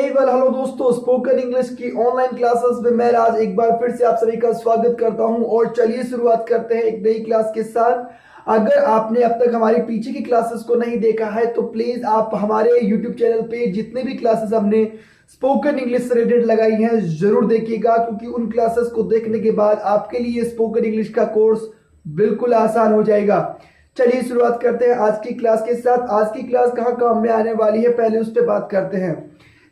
Hello दोस्तों, spoken English की online classes में मैं आज एक बार फिर से आप सभी का स्वागत करता हूं। और चलिए शुरुआत करते हैं एक नई क्लास के साथ। अगर आपने अब तक हमारी पीछे की क्लासेस को नहीं देखा है तो प्लीज आप हमारे यूट्यूब चैनल पे जितने भी क्लासेस हमने स्पोकन इंग्लिश से रिलेटेड लगाई हैं जरूर देखिएगा, क्योंकि उन क्लासेस को देखने के बाद आपके लिए स्पोकन इंग्लिश का कोर्स बिल्कुल आसान हो जाएगा। चलिए शुरुआत करते हैं आज की क्लास के साथ। आज की क्लास कहाँ काम में आने वाली है, पहले उस पर बात करते हैं।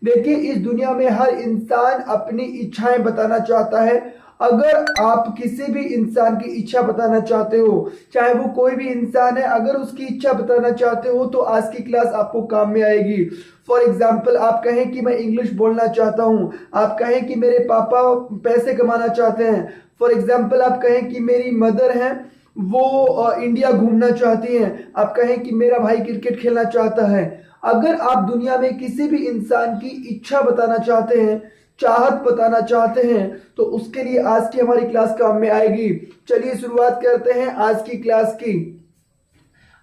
देखिए, इस दुनिया में हर इंसान अपनी इच्छाएं बताना चाहता है। अगर आप किसी भी इंसान की इच्छा बताना चाहते हो, चाहे वो कोई भी इंसान है, अगर उसकी इच्छा बताना चाहते हो तो आज की क्लास आपको काम में आएगी। फॉर एग्जाम्पल, आप कहें कि मैं इंग्लिश बोलना चाहता हूं, आप कहें कि मेरे पापा पैसे कमाना चाहते हैं, फॉर एग्जाम्पल आप कहें कि मेरी मदर है वो इंडिया घूमना चाहती हैं, आप कहें कि मेरा भाई क्रिकेट खेलना चाहता है। अगर आप दुनिया में किसी भी इंसान की इच्छा बताना चाहते हैं, चाहत बताना चाहते हैं, तो उसके लिए आज की हमारी क्लास काम में आएगी। चलिए शुरुआत करते हैं आज की क्लास की।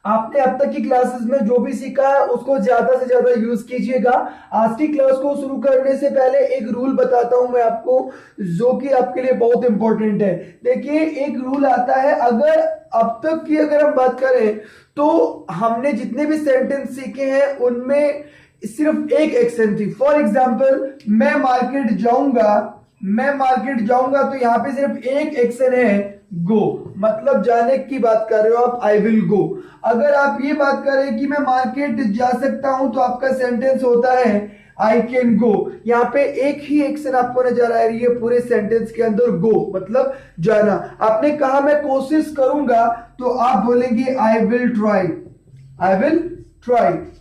आपने अब तक की क्लासेस में जो भी सीखा है उसको ज्यादा से ज्यादा यूज कीजिएगा। आज की क्लास को शुरू करने से पहले एक रूल बताता हूं मैं आपको, जो कि आपके लिए बहुत इंपॉर्टेंट है। देखिए, एक रूल आता है, अगर अब तक की अगर हम बात करें तो हमने जितने भी सेंटेंस सीखे हैं उनमें सिर्फ एक एक्शन थी। फॉर एग्जाम्पल, मैं मार्केट जाऊंगा तो यहाँ पे सिर्फ एक एक्शन है, गो, मतलब जाने की बात कर रहे हो आप, आई विल गो। अगर आप ये बात करें कि मैं मार्केट जा सकता हूं तो आपका सेंटेंस होता है आई कैन गो। यहाँ पे एक ही एक्शन आपको नजर आ रही है पूरे सेंटेंस के अंदर, गो मतलब जाना। आपने कहा मैं कोशिश करूंगा तो आप बोलेंगे आई विल ट्राई।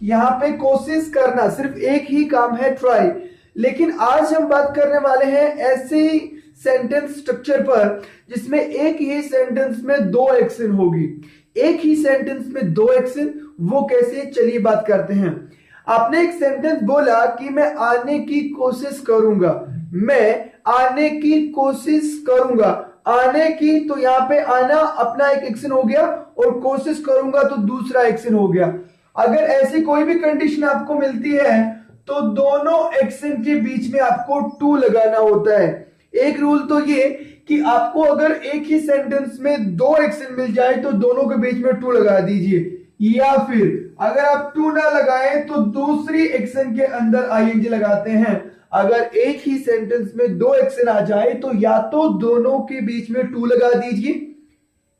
यहाँ पे कोशिश करना सिर्फ एक ही काम है, ट्राई। लेकिन आज हम बात करने वाले हैं ऐसे सेंटेंस स्ट्रक्चर पर जिसमें एक ही सेंटेंस में दो एक्शन होगी। एक ही सेंटेंस में दो एक्शन, वो कैसे, चलिए बात करते हैं। आपने एक सेंटेंस बोला कि मैं आने की कोशिश करूंगा, मैं आने की कोशिश करूंगा। आने की, तो यहाँ पे आना अपना एक एक्शन हो गया और कोशिश करूंगा तो दूसरा एक्शन हो गया। अगर ऐसी कोई भी कंडीशन आपको मिलती है तो दोनों एक्शन के बीच में आपको टू लगाना होता है। एक रूल तो ये कि आपको अगर एक ही सेंटेंस में दो एक्शन मिल जाए तो दोनों के बीच में टू लगा दीजिए, या फिर अगर आप टू ना लगाएं तो दूसरी एक्शन के अंदर आईएनजी लगाते हैं। अगर एक ही सेंटेंस में दो एक्शन आ जाए तो या तो दोनों के बीच में टू लगा दीजिए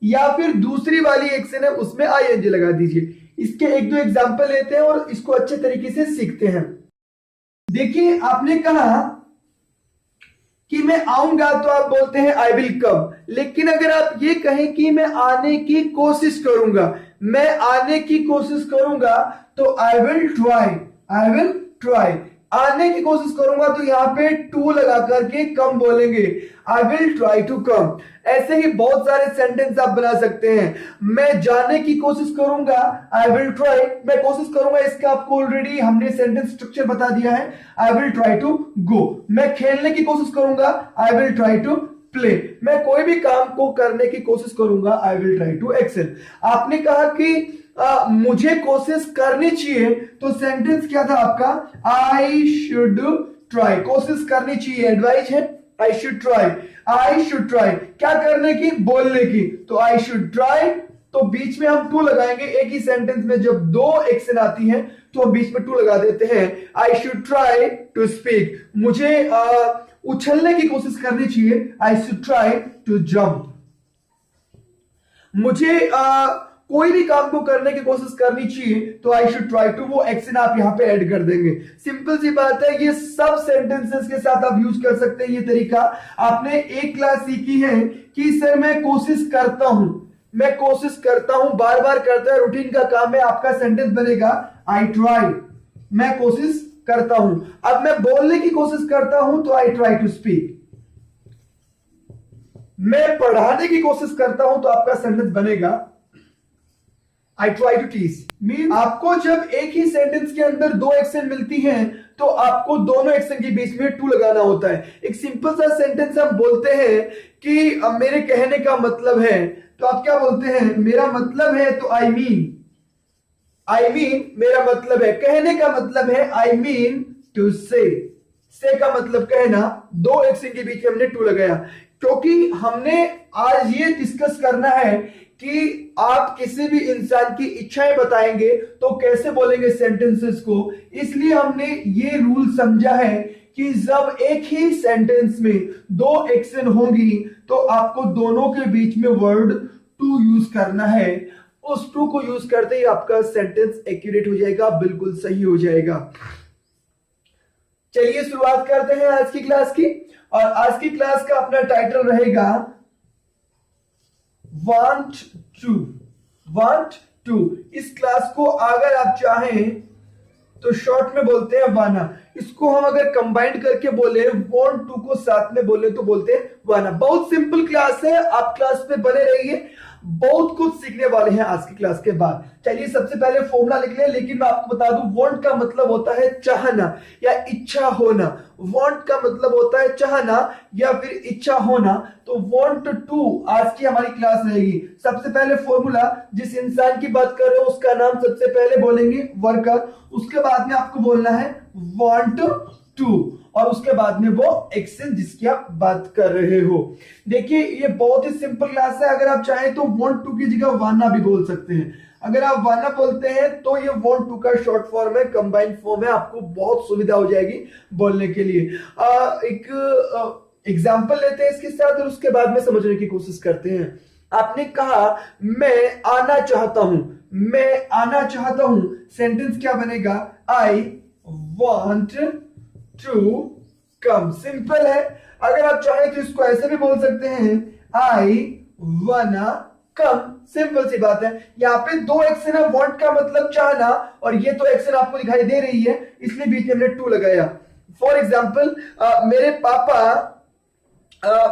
या फिर दूसरी वाली एक्शन है उसमें आईएनजी लगा दीजिए। इसके एक दो एग्जांपल लेते हैं और इसको अच्छे तरीके से सीखते हैं। देखिए, आपने कहा कि मैं आऊंगा तो आप बोलते हैं आई विल कम। लेकिन अगर आप ये कहें कि मैं आने की कोशिश करूंगा, मैं आने की कोशिश करूंगा तो आई विल ट्राई। आने की कोशिश करूंगा तो यहाँ पे टू लगा करके कम बोलेंगे, I will try to come. ऐसे ही बहुत सारे सेंटेंस आप बना सकते हैं। मैं जाने की कोशिश करूंगा, आई विल ट्राई। मैं कोशिश करूंगा, इसका आपको ऑलरेडी हमने सेंटेंस स्ट्रक्चर बता दिया है, I will try to go. मैं खेलने की कोशिश करूंगा, I will try to play. मैं कोई भी काम को करने की कोशिश करूंगा, I will try to excel. आपने कहा कि मुझे कोशिश करनी चाहिए, तो सेंटेंस क्या था आपका, आई शुड ट्राई। कोशिश करनी चाहिए एडवाइस है, आई शुड ट्राई। क्या करने की, बोलने की, तो आई शुड ट्राई। तो बीच में हम टू लगाएंगे। एक ही सेंटेंस में जब दो एक्शन आती हैं तो हम बीच में टू लगा देते हैं। I should try to speak. मुझे उछलने की कोशिश करनी चाहिए, I should try to jump. मुझे कोई भी काम को करने की कोशिश करनी चाहिए तो आई शुड ट्राई टू, वो एक्शन आप यहाँ पे ऐड कर देंगे। सिंपल सी बात है, ये सब सेंटेंसेस के साथ आप यूज कर सकते हैं ये तरीका। आपने एक क्लास सीखी है कि सर मैं कोशिश करता हूं, बार बार करता है, रूटीन का काम है, आपका सेंटेंस बनेगा आई ट्राई। मैं कोशिश करता हूं। अब मैं बोलने की कोशिश करता हूं तो आई ट्राई टू स्पीक। मैं पढ़ाने की कोशिश करता हूं तो आपका सेंटेंस बनेगा I try to teach. Mean आपको जब एक ही सेंटेंस के अंदर दो एक्शन मिलती हैं तो आपको दोनों एक्शन के बीच में टू लगाना होता है। एक सिंपल सा सेंटेंस हम बोलते हैं कि मेरे कहने का मतलब है, तो आप क्या बोलते हैं, मेरा मतलब है, तो आई मीन मेरा मतलब है। कहने का मतलब है आई मीन टू से। से का मतलब कहना दो एक्शन के बीच में हमने टू लगाया, क्योंकि हमने आज ये डिस्कस करना है कि आप किसी भी इंसान की इच्छाएं बताएंगे तो कैसे बोलेंगे सेंटेंसेस को। इसलिए हमने ये रूल समझा है कि जब एक ही सेंटेंस में दो एक्शन होंगी तो आपको दोनों के बीच में वर्ड टू यूज करना है। उस टू को यूज करते ही आपका सेंटेंस एक्यूरेट हो जाएगा, बिल्कुल सही हो जाएगा। चलिए शुरुआत करते हैं आज की क्लास की, और आज की क्लास का अपना टाइटल रहेगा वांट टू। इस क्लास को अगर आप चाहें तो शॉर्ट में बोलते हैं वाना। इसको हम अगर कंबाइंड करके बोले वांट टू को साथ में बोले तो बोलते हैं वाना। बहुत सिंपल क्लास है, आप क्लास पे बने रहिए, बहुत कुछ सीखने वाले हैं आज की क्लास के बाद। चलिए सबसे पहले फॉर्मूला लिख लें, लेकिन मैं आपको बता दूं वांट का मतलब होता है चाहना या इच्छा होना। वांट का मतलब होता है चाहना या फिर इच्छा होना। तो वांट टू आज की हमारी क्लास रहेगी। सबसे पहले फॉर्मूला, जिस इंसान की बात कर रहे हो उसका नाम सबसे पहले बोलेंगे वर्कर, उसके बाद में आपको बोलना है वांट टू, और उसके बाद में वो एक्शन जिसकी आप बात कर रहे हो। देखिए ये बहुत ही सिंपल क्लास है। अगर आप चाहें तो वांट टू की जगह वाना भी बोल सकते हैं। अगर आप वाना बोलते हैं तो ये वांट टू का शॉर्ट फॉर्म है, कंबाइंड फॉर्म है, आपको बहुत सुविधा हो जाएगी बोलने के लिए। एक एग्जाम्पल लेते हैं इसके साथ और उसके बाद में समझने की कोशिश करते हैं। आपने कहा मैं आना चाहता हूं, मैं आना चाहता हूं। सेंटेंस क्या बनेगा? I want to come. Simple है। अगर आप चाहें तो इसको ऐसे भी बोल सकते हैं, आई वना कम। सिंपल सी बात है। यहाँ पे दो एक्शन है, वांट का मतलब चाहना, और ये तो एक्शन आपको दिखाई दे रही है, इसलिए बीच में हमने टू लगाया। फॉर एग्जाम्पल मेरे पापा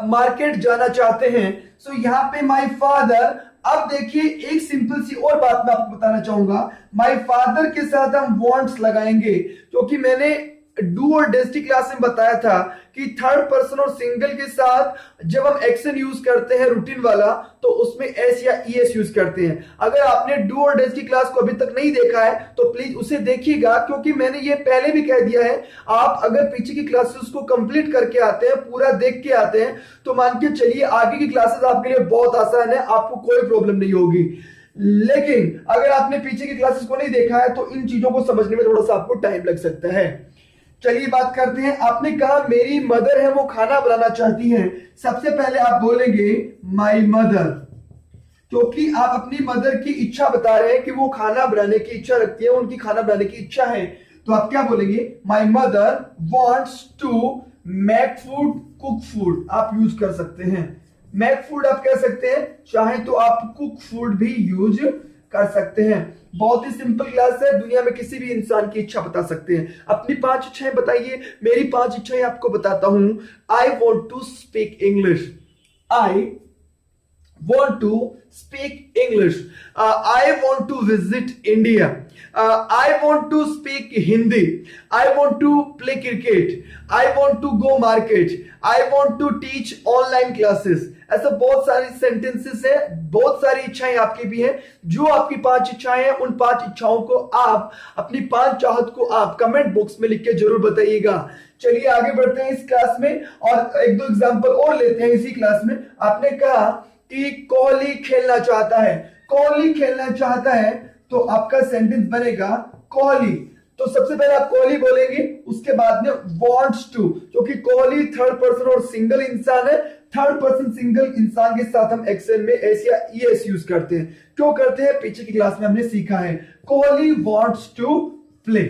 मार्केट जाना चाहते हैं, सो यहाँ पे माई फादर। अब देखिए एक सिंपल सी और बात मैं आपको बताना चाहूंगा। माई फादर के साथ हम वांट्स लगाएंगे, क्योंकि मैंने डू और डेस्टी क्लास में बताया था कि थर्ड पर्सन और सिंगल के साथ जब हम एक्शन यूज करते हैं रूटीन वाला तो उसमें एस या ईएस यूज करते हैं। अगर आपने डू और डेस्टी क्लास को अभी तक नहीं देखा है तो प्लीज उसे देखिएगा, क्योंकि मैंने ये पहले भी कह दिया है। आप अगर पीछे की क्लासेस को कंप्लीट करके आते हैं, पूरा देख के आते हैं, तो मान के चलिए आगे की क्लासेस आपके लिए बहुत आसान है, आपको कोई प्रॉब्लम नहीं होगी। लेकिन अगर आपने पीछे की क्लासेस को नहीं देखा है तो इन चीजों को समझने में थोड़ा सा आपको टाइम लग सकता है। चलिए बात करते हैं। आपने कहा मेरी मदर है, वो खाना बनाना चाहती है। सबसे पहले आप बोलेंगे माई मदर, क्योंकि आप अपनी मदर की इच्छा बता रहे हैं कि वो खाना बनाने की इच्छा रखती है, उनकी खाना बनाने की इच्छा है। तो आप क्या बोलेंगे? My mother wants to make food, cook food आप यूज कर सकते हैं। मेक फूड आप कह सकते हैं, चाहे तो आप कुक फूड भी यूज कर सकते हैं। बहुत ही सिंपल क्लास है, दुनिया में किसी भी इंसान की इच्छा बता सकते हैं। अपनी 5 इच्छाएं बताइए। मेरी 5 इच्छाएं आपको बताता हूं। I want to speak English, I want to speak English. I want to visit India. I want to speak Hindi. I want to play cricket. I want to go market. I want to teach online classes. ऐसा बहुत सारी sentences है, बहुत सारी इच्छाएं आपकी भी हैं। जो आपकी 5 इच्छाएं हैं, उन 5 इच्छाओं को आप अपनी 5 चाहत को आप कमेंट बॉक्स में लिख के जरूर बताइएगा। चलिए आगे बढ़ते हैं इस क्लास में और एक दो एग्जांपल और लेते हैं इसी क्लास में। आपने कहा कि कोहली खेलना चाहता है, कोहली खेलना चाहता है, तो आपका सेंटेंस बनेगा कोहली। तो सबसे पहले आप कोहली बोलेंगे, उसके बाद में वांट्स टू, क्योंकि कोहली थर्ड पर्सन और सिंगल इंसान है। थर्ड पर्सन सिंगल इंसान के साथ हम एक्शन में एस या ईएस यूज करते हैं। क्यों करते हैं? पीछे की क्लास में हमने सीखा है। Kohli wants to play.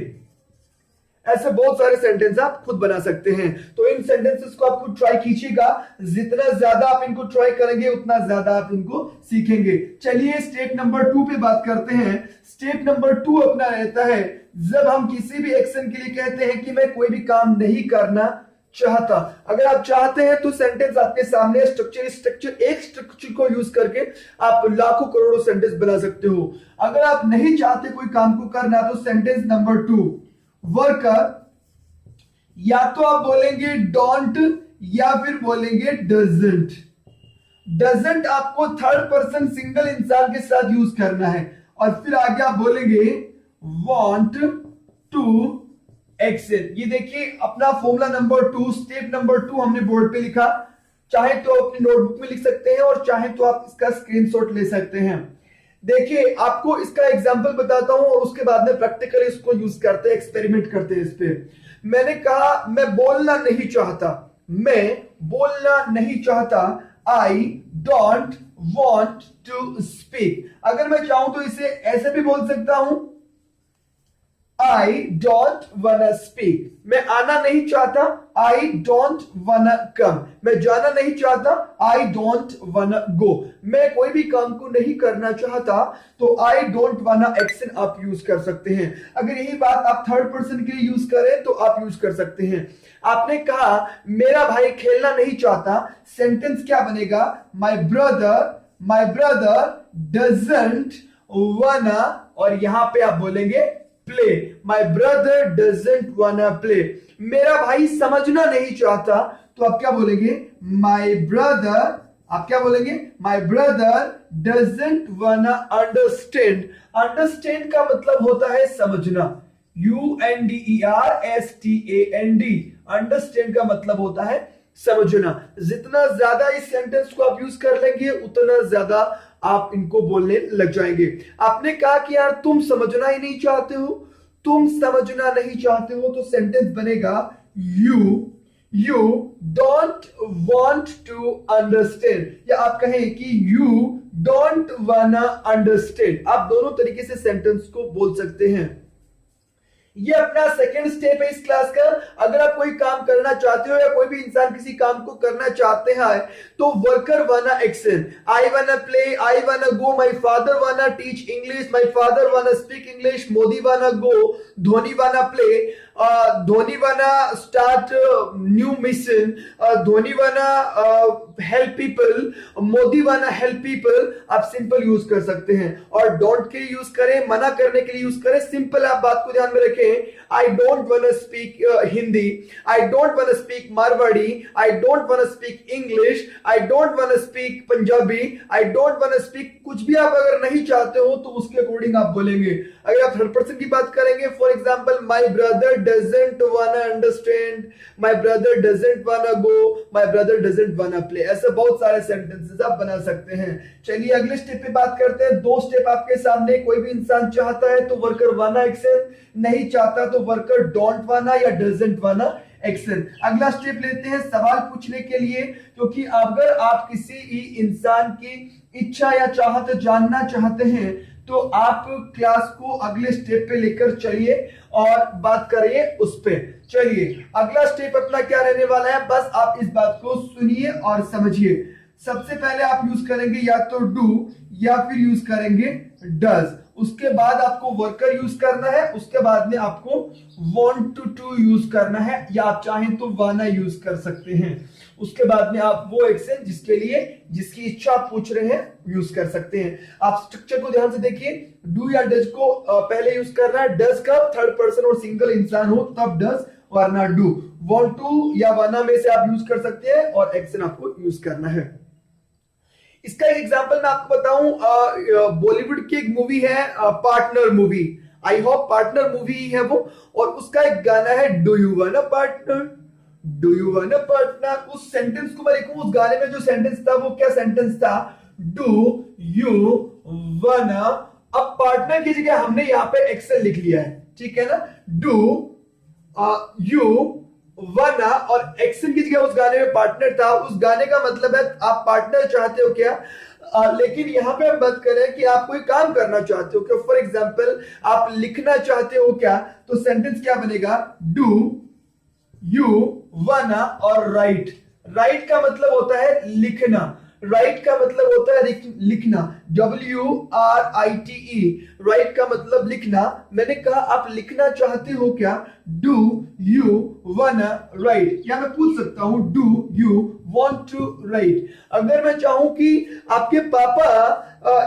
ऐसे बहुत सारे सेंटेंस आप खुद बना सकते हैं। तो इन सेंटेंसेस को आप खुद ट्राई कीजिएगा। जितना ज्यादा आप इनको ट्राई करेंगे उतना ज्यादा आप इनको सीखेंगे। चलिए स्टेप नंबर 2 पे बात करते हैं। स्टेप नंबर 2 अपना रहता है जब हम किसी भी एक्शन के लिए कहते हैं कि मैं कोई भी काम नहीं करना चाहता। अगर आप चाहते हैं तो सेंटेंस आपके सामने स्ट्रक्चर एक स्ट्रक्चर को यूज करके आप लाखों करोड़ों सेंटेंस बना सकते हो। अगर आप नहीं चाहते कोई काम को करना तो सेंटेंस नंबर 2 वर्कर, या तो आप बोलेंगे डोंट या फिर बोलेंगे डजंट। डजंट आपको थर्ड पर्सन सिंगल इंसान के साथ यूज करना है। और फिर आगे आप बोलेंगे वांट टू एक्सेल। ये देखिए अपना फॉर्मूला नंबर 2, स्टेप नंबर 2 हमने बोर्ड पे लिखा। चाहे तो अपनी नोटबुक में लिख सकते हैं और चाहे तो आप इसका स्क्रीनशॉट ले सकते हैं। देखिए आपको इसका एग्जांपल बताता हूं और उसके बाद में प्रैक्टिकली इसको यूज करते हैं, एक्सपेरिमेंट करते हैं इस पे। मैंने कहा मैं बोलना नहीं चाहता, मैं बोलना नहीं चाहता, I don't want to speak. अगर मैं चाहूं तो इसे ऐसे भी बोल सकता हूं, I don't wanna speak। मैं आना नहीं चाहता, I don't wanna come। मैं जाना नहीं चाहता, I don't wanna go। मैं कोई भी काम को नहीं करना चाहता तो I don't wanna एक्शन आप यूज कर सकते हैं। अगर यही बात आप थर्ड पर्सन के लिए यूज करें तो आप यूज कर सकते हैं। आपने कहा मेरा भाई खेलना नहीं चाहता, सेंटेंस क्या बनेगा, my brother doesn't wanna, और यहां पे आप बोलेंगे प्ले, माई ब्रदर डजंट वाना प्ले। मेरा भाई समझना नहीं चाहता तो आप क्या बोलेंगे, माई ब्रदर, आप क्या बोलेंगे, माई ब्रदर डजंट वाना अंडरस्टैंड। अंडरस्टैंड का मतलब होता है समझना, UNDERSTAND। अंडरस्टैंड का मतलब होता है समझना। जितना ज्यादा इस सेंटेंस को आप यूज कर लेंगे उतना ज्यादा आप इनको बोलने लग जाएंगे। आपने कहा कि यार तुम समझना ही नहीं चाहते हो, तुम समझना नहीं चाहते हो तो सेंटेंस बनेगा you don't want to understand, या आप कहें कि you don't wanna understand। आप दोनों तरीके से सेंटेंस को बोल सकते हैं। ये अपना सेकंड स्टेप है इस क्लास का। अगर आप कोई काम करना चाहते हो या कोई भी इंसान किसी काम को करना चाहते हैं तो वर्कर वाना एक्शन, आई वाना प्ले, आई वाना गो, माय फादर वाना टीच इंग्लिश, माय फादर वाना स्पीक इंग्लिश, मोदी वाना गो, धोनी वाना प्ले, धोनी वाना स्टार्ट न्यू मिशन, धोनी वाना हेल्प पीपल, मोदी वाना हेल्प पीपल। आप सिंपल यूज कर सकते हैं। और डोंट के लिए यूज करें, मना करने के लिए यूज करें, सिंपल आप बात को ध्यान में रखें। I don't want speak Hindi, I don't want speak Marwari, I don't want speak English, I don't want speak Punjabi, I don't want speak, कुछ भी आप अगर नहीं चाहते हो तो उसके अकॉर्डिंग आप बोलेंगे। अगर आप थर्ड पर्सन की बात करेंगे, for example my brother doesn't वांना understand, my brother doesn't वांना go, my brother doesn't वांना play. ऐसे बहुत सारे सेंटेंसेस आप बना सकते हैं। चलिए अगले स्टेप पे बात करते हैं। दो स्टेप आपके सामने, कोई भी इंसान चाहता है तो वर्कर वाना एक्शन, नहीं चाहता तो वर्कर डोंट वाना या डजंट वाना एक्शन। अगला स्टेप लेते हैं सवाल पूछने के लिए, क्योंकि अगर आप किसी ही इंसान की इच्छा या चाहत जानना चाहते हैं तो आप क्लास को अगले स्टेप पे लेकर चलिए और बात करिए उस पे। चलिए अगला स्टेप अपना क्या रहने वाला है, बस आप इस बात को सुनिए और समझिए। सबसे पहले आप यूज करेंगे या तो डू या फिर यूज करेंगे डज। उसके बाद आपको वर्कर यूज करना है, उसके बाद में आपको वांट टू यूज करना है, या आप चाहें तो वाना यूज कर सकते हैं। उसके बाद में आप वो एक्शन जिसके लिए जिसकी इच्छा आप पूछ रहे हैं यूज कर सकते हैं। आप स्ट्रक्चर को ध्यान से देखिए, डू या डज को पहले यूज करना है, डज का थर्ड पर्सन और सिंगल इंसान हो तब डज वरना डू। वांट टू या वाना में से आप यूज कर सकते हैं और एक्शन आपको यूज करना है। इसका एक एग्जांपल मैं आपको बताऊं, बॉलीवुड की एक मूवी है partner movie, I hope partner movie है वो, और उसका एक गाना है डू यू वाना पार्टनर, डू यू वाना पार्टनर। उस सेंटेंस को मैं लिखूं, उस गाने में जो सेंटेंस था वो क्या सेंटेंस था, डू यू वाना। अब पार्टनर की जगह हमने यहां पे एक्शन लिख लिया है, ठीक है ना, डू यू वाना, और एक्शन की जगह उस गाने में पार्टनर था। उस गाने का मतलब है आप पार्टनर चाहते हो क्या, लेकिन यहां पे हम बात करें कि आप कोई काम करना चाहते हो क्या। फॉर एग्जांपल आप लिखना चाहते हो क्या, तो सेंटेंस क्या बनेगा, डू यू वाना और राइट। राइट का मतलब होता है लिखना, राइट का मतलब होता है लिखना, WRITE, राइट का मतलब लिखना। मैंने कहा आप लिखना चाहते हो क्या, डू यू वाना राइट, या मैं पूछ सकता हूं do you want to write. अगर मैं चाहूं कि आपके पापा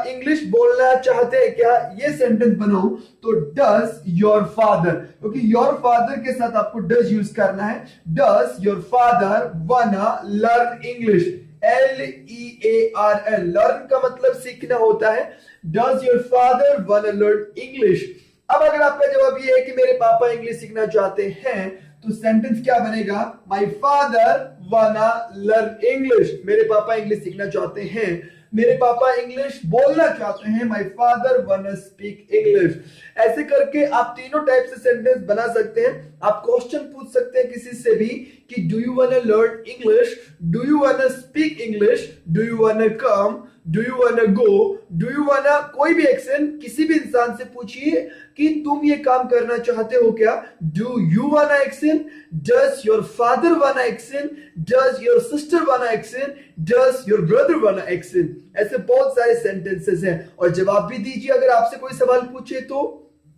इंग्लिश बोलना चाहते हैं क्या, ये सेंटेंस बनाऊं तो डज योर फादर, क्योंकि योर फादर के साथ आपको डज यूज करना है। डज योर फादर वाना लर्न इंग्लिश, LEARN, लर्न का मतलब सीखना होता है। डज योर फादर वाना लर्न इंग्लिश। अब अगर आपका जवाब ये है कि मेरे पापा इंग्लिश सीखना चाहते हैं, तो सेंटेंस क्या बनेगा? माय फादर वाना लर्न इंग्लिश। मेरे पापा इंग्लिश सीखना चाहते हैं, मेरे पापा इंग्लिश बोलना चाहते हैं। माय फादर वाना स्पीक इंग्लिश। ऐसे करके आप तीनों टाइप से सेंटेंस बना सकते हैं। आप क्वेश्चन पूछ सकते हैं किसी से भी कि डू यू वाना लर्न इंग्लिश, डू यू वाना स्पीक इंग्लिश, डू यू वाना कम, डू यू वाना गो, डू यू वाना, कोई भी एक्शन किसी भी इंसान से पूछिए कि तुम ये काम करना चाहते हो क्या? डू यू वाना एक्शन, डज योर फादर वाना एक्शन, डज योर सिस्टर वाना एक्शन, डज योर ब्रदर वाना एक्शन। ऐसे बहुत सारे सेंटेंसेस हैं और जवाब भी दीजिए अगर आपसे कोई सवाल पूछे तो।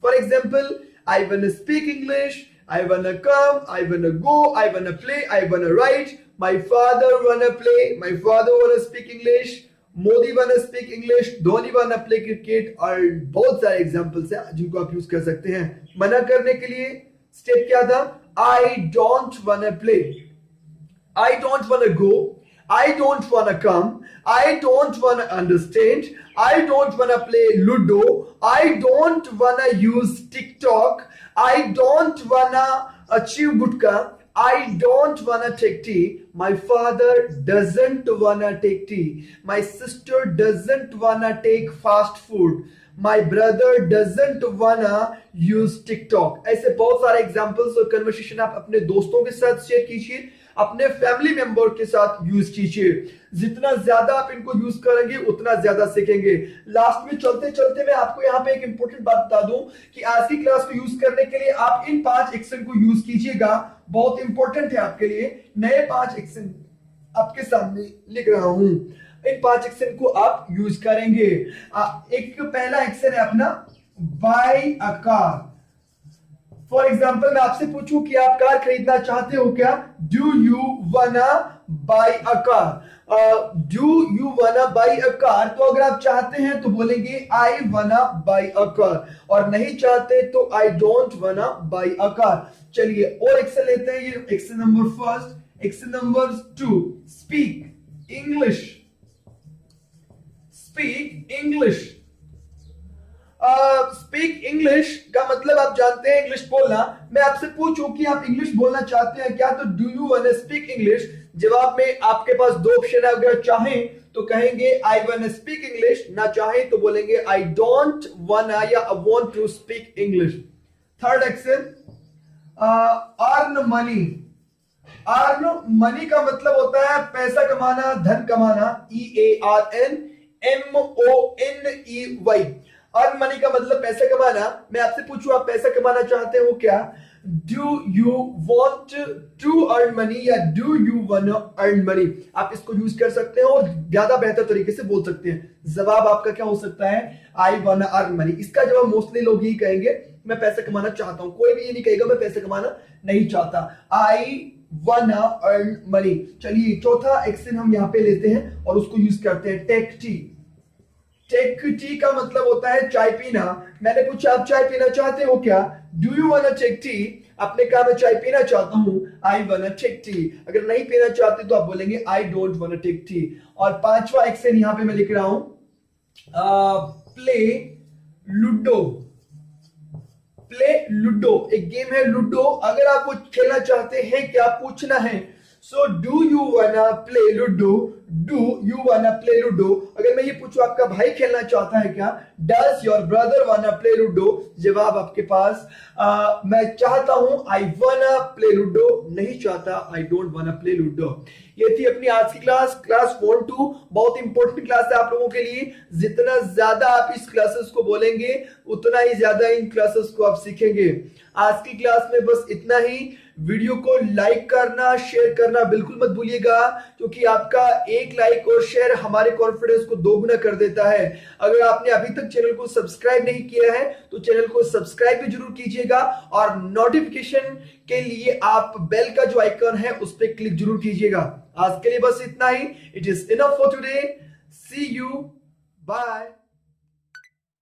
फॉर एग्जाम्पल, आई वाना speak English, I wanna come, I wanna go, I wanna play, I wanna write, my father wanna play, my father wanna speak English, Modi wanna speak English, Dhoni wanna play cricket, और बहुत सारे examples हैं जिनको आप use कर सकते हैं। मना करने के लिए स्टेप क्या था? I don't wanna play, I don't wanna go, I don't wanna come, I don't wanna understand, I don't wanna play Ludo, I don't wanna use TikTok, I don't wanna achieve gutka, I don't wanna take tea, my father doesn't wanna take tea, my sister doesn't wanna take fast food, my brother doesn't wanna use TikTok। ऐसे बहुत सारे examples और conversation आप अपने दोस्तों के साथ share कीजिए, अपने फैमिली मेंबर के साथ यूज कीजिए। जितना ज्यादा आप इनको यूज करेंगे उतना ज्यादा सीखेंगे। लास्ट में चलते चलते मैं आपको यहाँ पे एक इंपॉर्टेंट बात बता दूं कि आज की क्लास को यूज करने के लिए आप इन 5 एक्शन को यूज कीजिएगा। बहुत इंपॉर्टेंट है आपके लिए। नए 5 एक्शन आपके सामने लिख रहा हूं, इन 5 एक्शन को आप यूज करेंगे। एक पहला एक्शन है अपना buy a car. For example मैं आपसे पूछूं कि आप कार खरीदना चाहते हो क्या? Do you wanna buy a car, do you wanna buy a car. तो अगर आप चाहते हैं तो बोलेंगे आई वाना बाय अ कार, और नहीं चाहते तो I don't wanna buy a car. चलिए और एक्शन लेते हैं। ये action number first. Action number 2, speak English, speak English. Speak English का मतलब आप जानते हैं इंग्लिश बोलना। मैं आपसे पूछूं कि आप इंग्लिश बोलना चाहते हैं क्या, तो डू यू वांना स्पीक इंग्लिश। जवाब में आपके पास 2 ऑप्शन है। अगर चाहें तो कहेंगे आई वांना स्पीक इंग्लिश, ना चाहें तो बोलेंगे आई डोंट वांना या I want to speak English. Third action, earn money. Earn money का मतलब होता है पैसा कमाना, धन कमाना। EARNMONEY। अर्न मनी का मतलब पैसा कमाना। मैं आपसे पूछूं आप पैसा कमाना चाहते हो क्या? Do you want to earn money या do you wanna earn money. आप इसको यूज कर सकते हैं और ज्यादा बेहतर तरीके से बोल सकते हैं। जवाब आपका क्या हो सकता है? आई वांना अर्न मनी। इसका जवाब मोस्टली लोग यही कहेंगे, मैं पैसा कमाना चाहता हूं। कोई भी ये नहीं कहेगा मैं पैसा कमाना नहीं चाहता। आई वांना अर्न मनी। चलिए चौथा एक्शन हम यहां पे लेते हैं और उसको यूज करते हैं, टेक टी। टेक टी का मतलब होता है चाय पीना। मैंने पूछा आप चाय पीना चाहते हो क्या? Do you wanna take tea. आपने कहा मैं चाय पीना चाहता हूं, आई वांना टेक टी। अगर नहीं पीना चाहते तो आप बोलेंगे I don't wanna take tea. और पांचवा एक्शन यहां पे मैं लिख रहा हूं, प्ले लूडो। प्ले लूडो एक गेम है लूडो। अगर आप वो खेलना चाहते हैं, क्या पूछना है? So do you wanna play ludo, do you wanna play ludo. अगर मैं ये पूछूं आपका भाई खेलना चाहता है क्या? Does your brother वांना play ludo. जवाब आपके पास मैं चाहता हूं, आई वांना प्ले लूडो, नहीं चाहता, आई डोंट वांना प्ले लूडो। ये थी अपनी आज की क्लास, क्लास 1-2। बहुत इंपॉर्टेंट क्लास है आप लोगों के लिए। जितना ज्यादा आप इस क्लासेस को बोलेंगे उतना ही ज्यादा इन क्लासेस को आप सीखेंगे। आज की क्लास में बस इतना ही। वीडियो को लाइक करना, शेयर करना बिल्कुल मत भूलिएगा, क्योंकि आपका एक लाइक और शेयर हमारे कॉन्फिडेंस को दोगुना कर देता है। अगर आपने अभी तक चैनल को सब्सक्राइब नहीं किया है तो चैनल को सब्सक्राइब भी जरूर कीजिएगा, और नोटिफिकेशन के लिए आप बेल का जो आइकन है उस पर क्लिक जरूर कीजिएगा। आज के लिए बस इतना ही। It is enough for today. See you, bye.